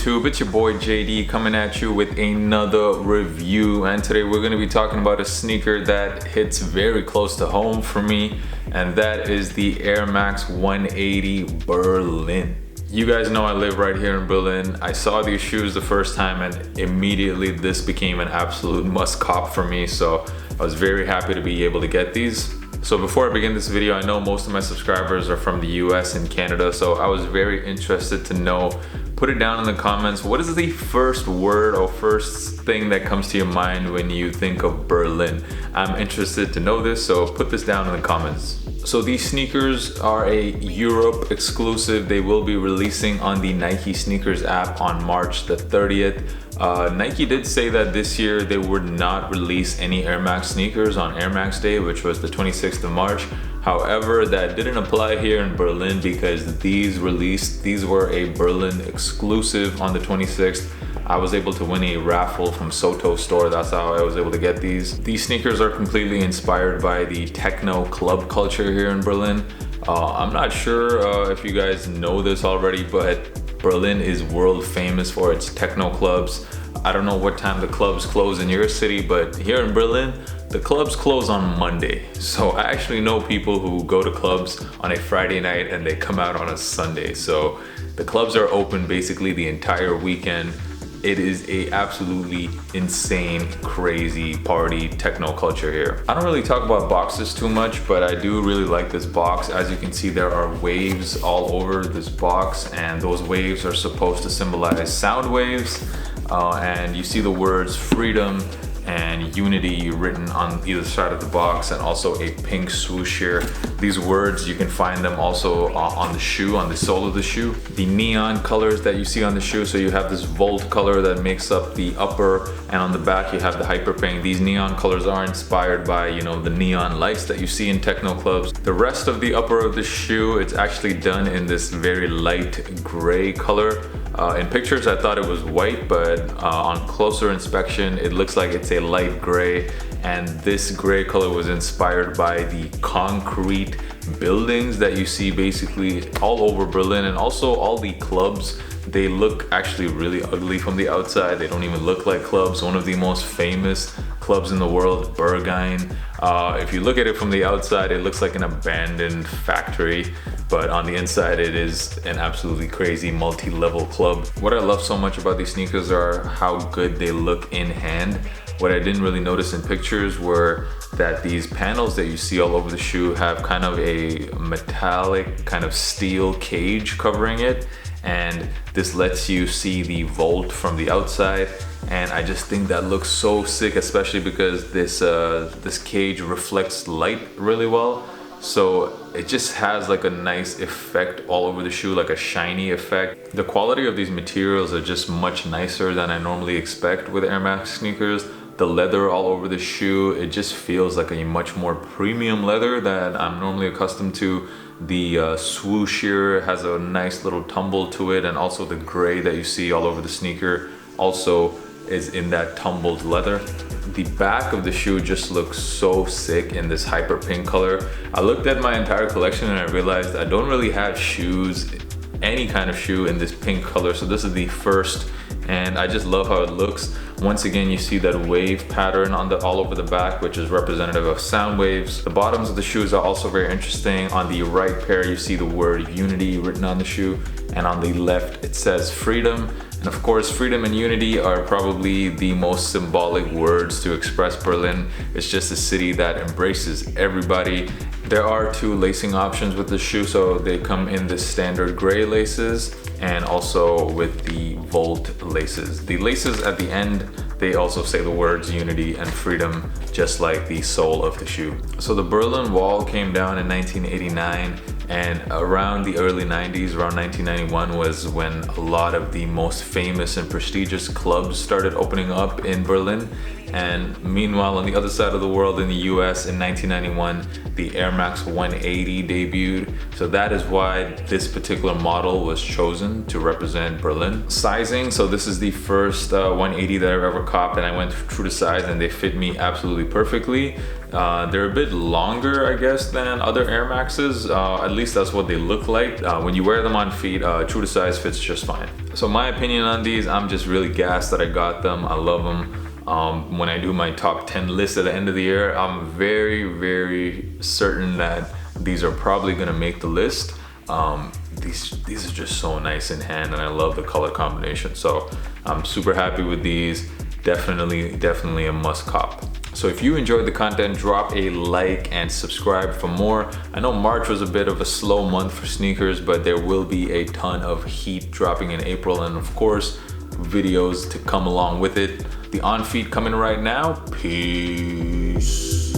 YouTube? It's your boy JD coming at you with another review, and today we're going to be talking about a sneaker that hits very close to home for me, and that is the Air Max 180 Berlin. You guys know I live right here in Berlin. I saw these shoes the first time and immediately this became an absolute must cop for me, so I was very happy to be able to get these. So before I begin this video, I know most of my subscribers are from the US and Canada, so I was very interested to know, put it down in the comments, what is the first word or first thing that comes to your mind when you think of Berlin? I'm interested to know this, so put this down in the comments. So these sneakers are a Europe exclusive. They will be releasing on the Nike sneakers app on March the 30th. Nike did say that this year they would not release any Air Max sneakers on Air Max Day, which was the 26th of March. However, that didn't apply here in Berlin because these were a Berlin exclusive on the 26th. I was able to win a raffle from Soto store. That's how I was able to get these. These sneakers are completely inspired by the techno club culture here in Berlin. I'm not sure if you guys know this already, but Berlin is world famous for its techno clubs. I don't know what time the clubs close in your city, but here in Berlin, the clubs close on Monday. So I actually know people who go to clubs on a Friday night and they come out on a Sunday. So the clubs are open basically the entire weekend. It is a absolutely insane, crazy party techno culture here. I don't really talk about boxes too much, but I do really like this box. As you can see, there are waves all over this box, and those waves are supposed to symbolize sound waves. And you see the words freedom and unity written on either side of the box, and also a pink swoosh here. These words, you can find them also on the shoe, on the sole of the shoe. The neon colors that you see on the shoe, so you have this Volt color that makes up the upper, and on the back you have the hyper pink. These neon colors are inspired by, you know, the neon lights that you see in techno clubs. The rest of the upper of the shoe, it's actually done in this very light gray color. In pictures I thought it was white, but on closer inspection it looks like it's a light gray, and this gray color was inspired by the concrete buildings that you see basically all over Berlin, and also all the clubs. They look actually really ugly from the outside. They don't even look like clubs. One of the most famous clubs in the world, Berghain. If you look at it from the outside, it looks like an abandoned factory, but on the inside it is an absolutely crazy multi-level club. What I love so much about these sneakers are how good they look in hand. What I didn't really notice in pictures were that these panels that you see all over the shoe have kind of a metallic kind of steel cage covering it, and this lets you see the Volt from the outside. And I just think that looks so sick, especially because this cage reflects light really well. So it just has like a nice effect all over the shoe, like a shiny effect. The quality of these materials are just much nicer than I normally expect with Air Max sneakers. The leather all over the shoe, it just feels like a much more premium leather that I'm normally accustomed to. The swoosh here has a nice little tumble to it, and also the gray that you see all over the sneaker also is in that tumbled leather. The back of the shoe just looks so sick in this hyper pink color. I looked at my entire collection and I realized I don't really have shoes, any kind of shoe in this pink color, so this is the first, and I just love how it looks. Once again, you see that wave pattern on all over the back, which is representative of sound waves. The bottoms of the shoes are also very interesting. On the right pair, you see the word unity written on the shoe, and on the left it says freedom. And of course, freedom and unity are probably the most symbolic words to express Berlin. It's just a city that embraces everybody. There are two lacing options with the shoe, so they come in the standard gray laces and also with the Volt laces. The laces at the end, they also say the words unity and freedom, just like the sole of the shoe. So the Berlin Wall came down in 1989, and around the early 90s, around 1991 was when a lot of the most famous and prestigious clubs started opening up in Berlin. And meanwhile, on the other side of the world, in the US in 1991, the Air Max 180 debuted. So that is why this particular model was chosen to represent Berlin. Sizing, so this is the first 180 that I've ever copped, and I went true to size and they fit me absolutely perfectly. They're a bit longer, I guess, than other Air Maxes. At least that's what they look like. When you wear them on feet, true to size fits just fine. So my opinion on these, I'm just really gassed that I got them. I love them. When I do my top 10 list at the end of the year, I'm very certain that these are probably gonna make the list. These are just so nice in hand, and I love the color combination. So I'm super happy with these. Definitely a must cop. So if you enjoyed the content, drop a like and subscribe for more. I know March was a bit of a slow month for sneakers, but there will be a ton of heat dropping in April, and of course, videos to come along with it. The on feed coming right now. Peace.